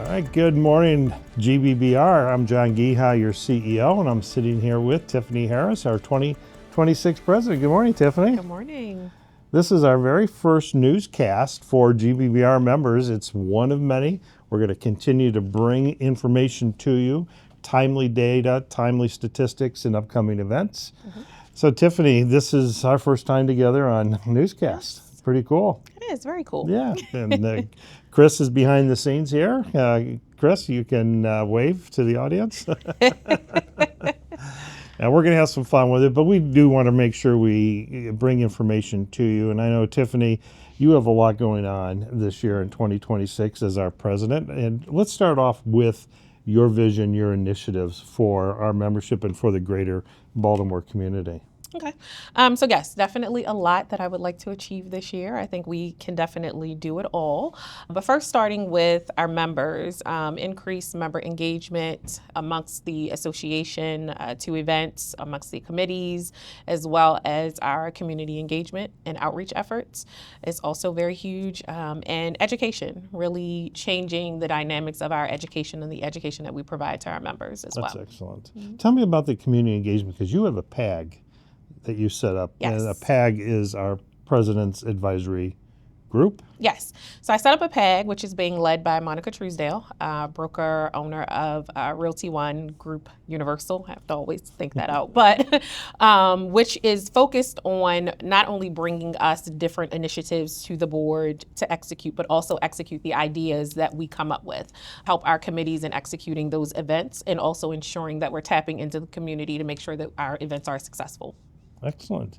All right, good morning, GBBR. I'm John Geha, your CEO, and I'm sitting here with Tiffany Harris, our 2026 president. Good morning, Tiffany. Good morning. This is our very first newscast for GBBR members. It's one of many. We're going to continue to bring information to you, timely data, timely statistics, and upcoming events. So, Tiffany, this is our first time together on newscast. Yes. Pretty cool. It is very cool. Yeah, and Chris is behind the scenes here. Chris, you can wave to the audience. And we're going to have some fun with it, but we do want to make sure we bring information to you. And I know, Tiffany, you have a lot going on this year in 2026 as our president. And let's start off with your vision, your initiatives for our membership and for the greater Baltimore community. Okay. So yes, definitely a lot that I would like to achieve this year. I think we can definitely do it all. But first, starting with our members, increase member engagement amongst the association, to events, amongst the committees, as well as our community engagement and outreach efforts is also very huge. And education, really changing the dynamics of our education and the education that we provide to our members as well. That's excellent. Tell me about the community engagement, because you have a PAG that you set up. Yes. And a PAG is our President's Advisory Group. Yes. So I set up a PAG, which is being led by Monica Truesdale, broker, owner of Realty One Group Universal. I have to always think that out, but which is focused on not only bringing us different initiatives to the board to execute, but also execute the ideas that we come up with, help our committees in executing those events, and also ensuring that we're tapping into the community to make sure that our events are successful. Excellent.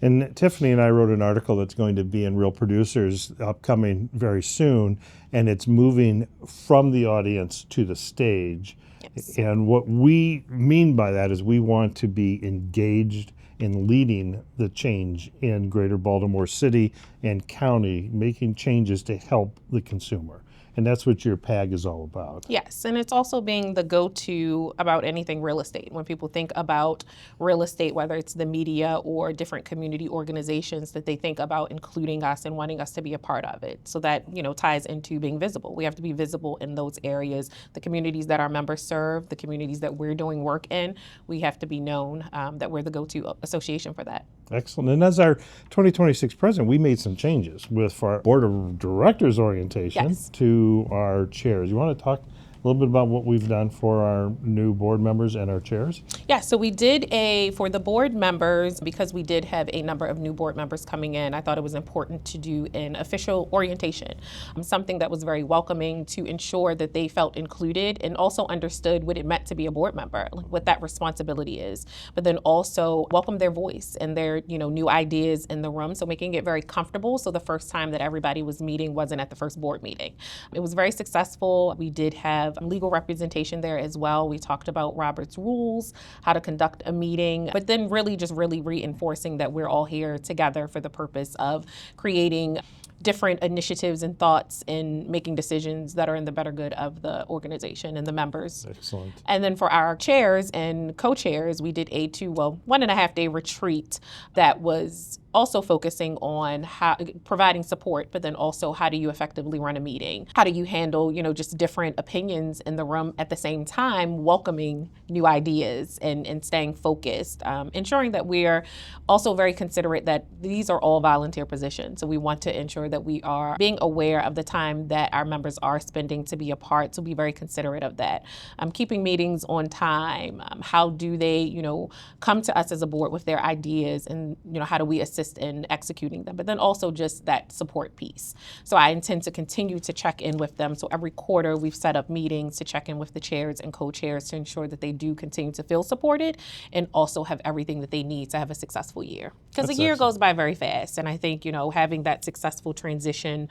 And Tiffany and I wrote an article that's going to be in Real Producers upcoming very soon, and it's moving from the audience to the stage. Yes. And what we mean by that is we want to be engaged in leading the change in greater Baltimore City and county, making changes to help the consumer. And that's what your PAG is all about. Yes, and it's also being the go-to about anything real estate. When people think about real estate, whether it's the media or different community organizations, that they think about including us and wanting us to be a part of it. So that, ties into being visible. We have to be visible in those areas, the communities that our members serve, the communities that we're doing work in. We have to be known that we're the go-to association for that. Excellent. And as our 2026 president, we made some changes with our board of directors orientation. Yes. To our chairs. You want to talk a little bit about what we've done for our new board members and our chairs? Yeah, so we did for the board members, because we did have a number of new board members coming in, I thought it was important to do an official orientation, something that was very welcoming to ensure that they felt included and also understood what it meant to be a board member, like what that responsibility is, but then also welcome their voice and their, new ideas in the room. So making it very comfortable. So the first time that everybody was meeting wasn't at the first board meeting. It was very successful. We did have legal representation there as well. We talked about Robert's rules, how to conduct a meeting, but then really reinforcing that we're all here together for the purpose of creating different initiatives and thoughts and making decisions that are in the better good of the organization and the members. Excellent. And then for our chairs and co-chairs, we did a 1.5 day retreat that was also focusing on how providing support, but then also how do you effectively run a meeting? How do you handle, just different opinions in the room at the same time, welcoming new ideas and staying focused, ensuring that we're also very considerate that these are all volunteer positions. So we want to ensure that we are being aware of the time that our members are spending to be a part, so be very considerate of that. Keeping meetings on time, how do they, come to us as a board with their ideas, and, how do we assist in executing them, but then also just that support piece. So I intend to continue to check in with them. So every quarter we've set up meetings to check in with the chairs and co-chairs to ensure that they do continue to feel supported and also have everything that they need to have a successful year. Because the year goes by very fast. And I think, having that successful transition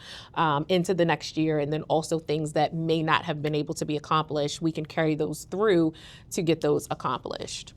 into the next year, and then also things that may not have been able to be accomplished, we can carry those through to get those accomplished.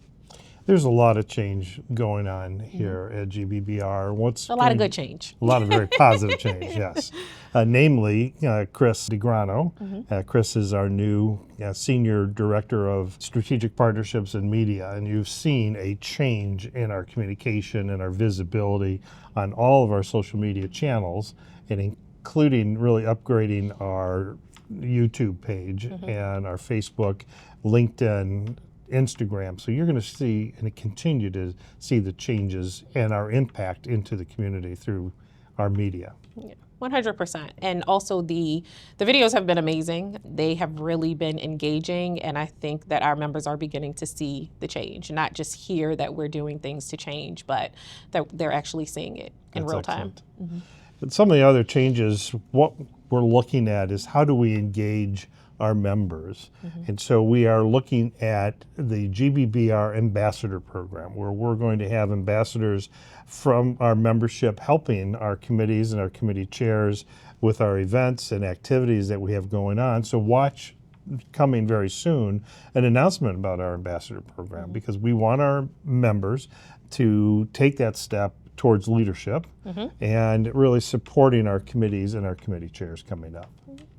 There's a lot of change going on here at GBBR. A lot of good change. A lot of very positive change, yes. Namely, Chris DeGrano. Chris is our new Senior Director of Strategic Partnerships and Media, and you've seen a change in our communication and our visibility on all of our social media channels, and including really upgrading our YouTube page and our Facebook, LinkedIn, Instagram. So you're going to see and continue to see the changes and our impact into the community through our media. Yeah. 100%. And also the videos have been amazing. They have really been engaging, and I think that our members are beginning to see the change, not just hear that we're doing things to change, but that they're actually seeing it in That's real time. excellent. But some of the other changes, what we're looking at is how do we engage our members? And so we are looking at the GBBR Ambassador Program, where we're going to have ambassadors from our membership helping our committees and our committee chairs with our events and activities that we have going on. So watch coming very soon an announcement about our ambassador program, because we want our members to take that step towards leadership and really supporting our committees and our committee chairs coming up.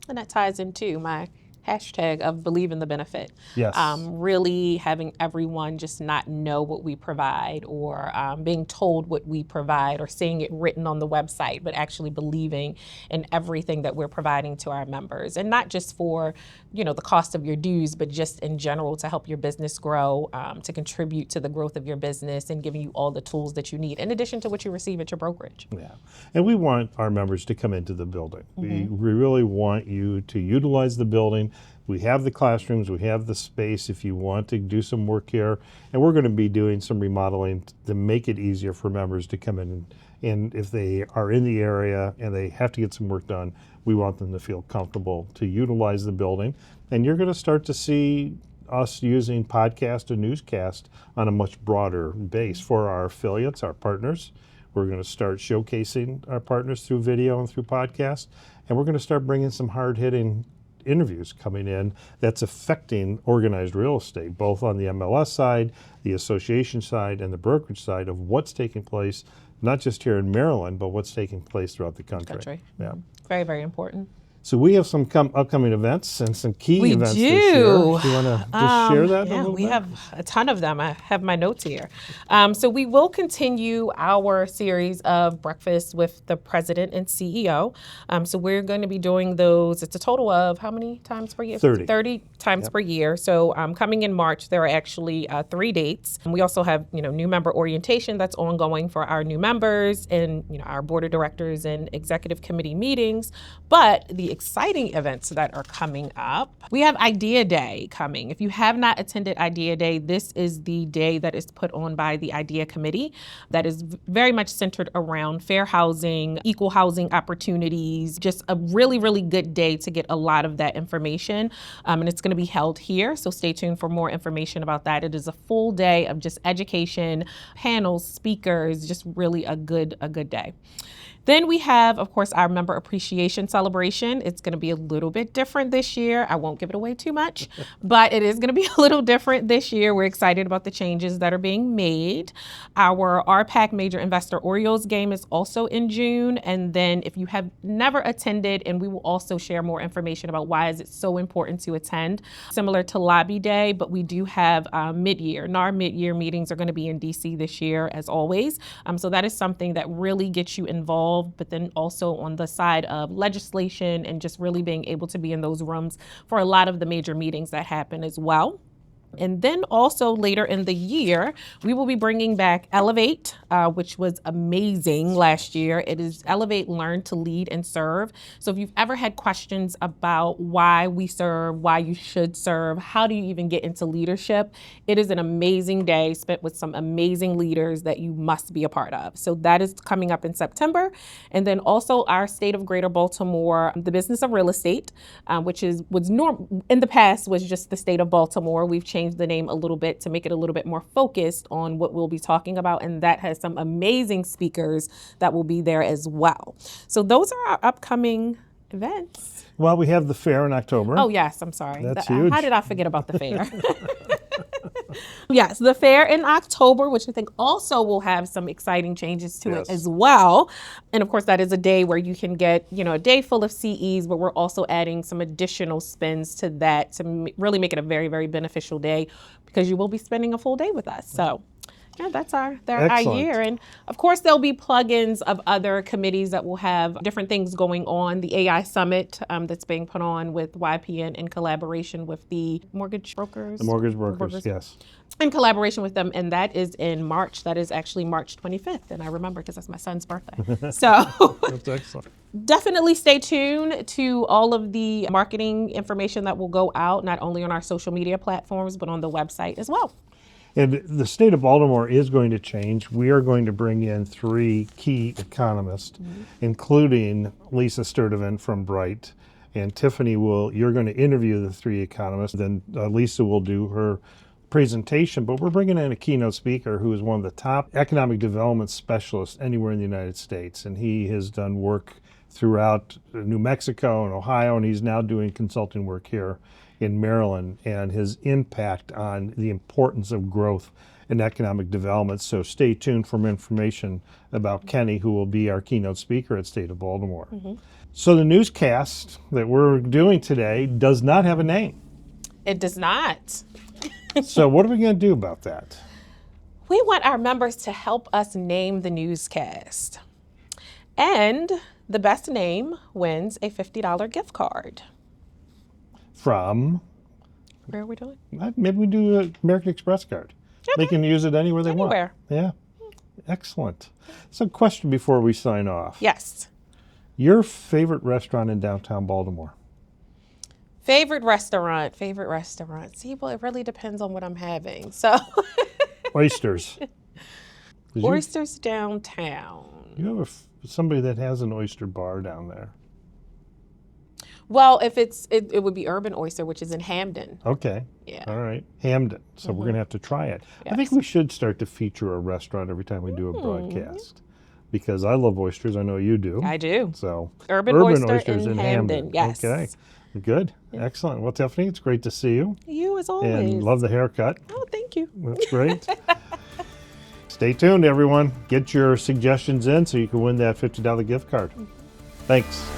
And that ties into my hashtag of believe in the benefit. Yes. Really having everyone just not know what we provide, or being told what we provide, or seeing it written on the website, but actually believing in everything that we're providing to our members. And not just for, the cost of your dues, but just in general to help your business grow, to contribute to the growth of your business, and giving you all the tools that you need, in addition to what you receive at your brokerage. Yeah. And we want our members to come into the building. We really want you to utilize the building. We have the classrooms, we have the space if you want to do some work here, and we're going to be doing some remodeling to make it easier for members to come in, and if they are in the area and they have to get some work done, we want them to feel comfortable to utilize the building. And you're going to start to see us using podcast and newscast on a much broader base for our affiliates, our partners. We're going to start showcasing our partners through video and through podcast, and we're going to start bringing some hard-hitting interviews coming in that's affecting organized real estate, both on the MLS side, the association side, and the brokerage side of what's taking place, not just here in Maryland, but what's taking place throughout the country. Yeah. Very, very important. So we have some upcoming events and some key We events do. this year. Do you want to just share that a Yeah, little we bit? have a ton of them. I have my notes here. So we will continue our series of breakfasts with the president and CEO. So we're going to be doing those. It's a total of how many times per year? 30. 30 times per year. So coming in March, there are actually 3 dates. And we also have, new member orientation that's ongoing for our new members, and, our board of directors and executive committee meetings. But the exciting events that are coming up, we have Idea Day coming. If you have not attended Idea Day, this is the day that is put on by the Idea Committee that is very much centered around fair housing, equal housing opportunities, just a really, really good day to get a lot of that information. And it's going to be held here, so stay tuned for more information about that. It is a full day of just education, panels, speakers, just really a good day. Then we have, of course, our member appreciation celebration. It's going to be a little bit different this year. I won't give it away too much, but it is going to be a little different this year. We're excited about the changes that are being made. Our RPAC Major Investor Orioles game is also in June. And then if you have never attended, and we will also share more information about why is it so important to attend, similar to Lobby Day, but we do have mid-year. And our mid-year meetings are going to be in DC this year, as always. So that is something that really gets you involved, but then also on the side of legislation and just really being able to be in those rooms for a lot of the major meetings that happen as well. And then also later in the year, we will be bringing back Elevate, which was amazing last year. It is Elevate, Learn to Lead and Serve. So if you've ever had questions about why we serve, why you should serve, how do you even get into leadership, it is an amazing day spent with some amazing leaders that you must be a part of. So that is coming up in September. And then also our state of Greater Baltimore, the business of real estate, which in the past was just the state of Baltimore. We've changed the name a little bit to make it a little bit more focused on what we'll be talking about, and that has some amazing speakers that will be there as well. So those are our upcoming events. Well, we have the fair in October. Oh yes, I'm sorry. That's huge. How did I forget about the fair? Yes, the fair in October, which I think also will have some exciting changes to it as well. And of course, that is a day where you can get, a day full of CEs, but we're also adding some additional spins to that to really make it a very, very beneficial day, because you will be spending a full day with us. So Yeah, that's our Excellent. year. And of course, there'll be plugins of other committees that will have different things going on. The AI Summit that's being put on with YPN in collaboration with the mortgage brokers. The mortgage brokers, yes. In collaboration with them, and that is in March. That is actually March 25th, and I remember because that's my son's birthday. So That's excellent. definitely stay tuned to all of the marketing information that will go out, not only on our social media platforms, but on the website as well. And the state of Baltimore is going to change. We are going to bring in 3 key economists, including Lisa Sturdivant from Bright. And Tiffany you're going to interview the 3 economists. Then Lisa will do her presentation, but we're bringing in a keynote speaker who is one of the top economic development specialists anywhere in the United States. And he has done work throughout New Mexico and Ohio, and he's now doing consulting work here in Maryland, and his impact on the importance of growth and economic development. So stay tuned for more information about Kenny, who will be our keynote speaker at State of Baltimore. So the newscast that we're doing today does not have a name. It does not. So what are we going to do about that? We want our members to help us name the newscast. And the best name wins a $50 gift card. From? Where are we doing? Maybe we do an American Express card. Okay. They can use it anywhere they Anywhere. want. Yeah. Excellent. So question before we sign off. Yes. Your favorite restaurant in downtown Baltimore? Favorite restaurant. See, well, it really depends on what I'm having. So Oysters. oysters downtown. You have somebody that has an oyster bar down there. Well, if it would be Urban Oyster, which is in Hamden. Okay. Yeah. All right. Hamden. So we're going to have to try it. I think Yes. we should start to feature a restaurant every time we do a broadcast. Because I love oysters. I know you do. I do. So Urban Oyster Oysters in Hamden. Yes. Okay. Good. Excellent. Well, Tiffany, it's great to see you. You as always. And love the haircut. Oh, thank you. That's great. Stay tuned, everyone. Get your suggestions in so you can win that $50 gift card. Thanks.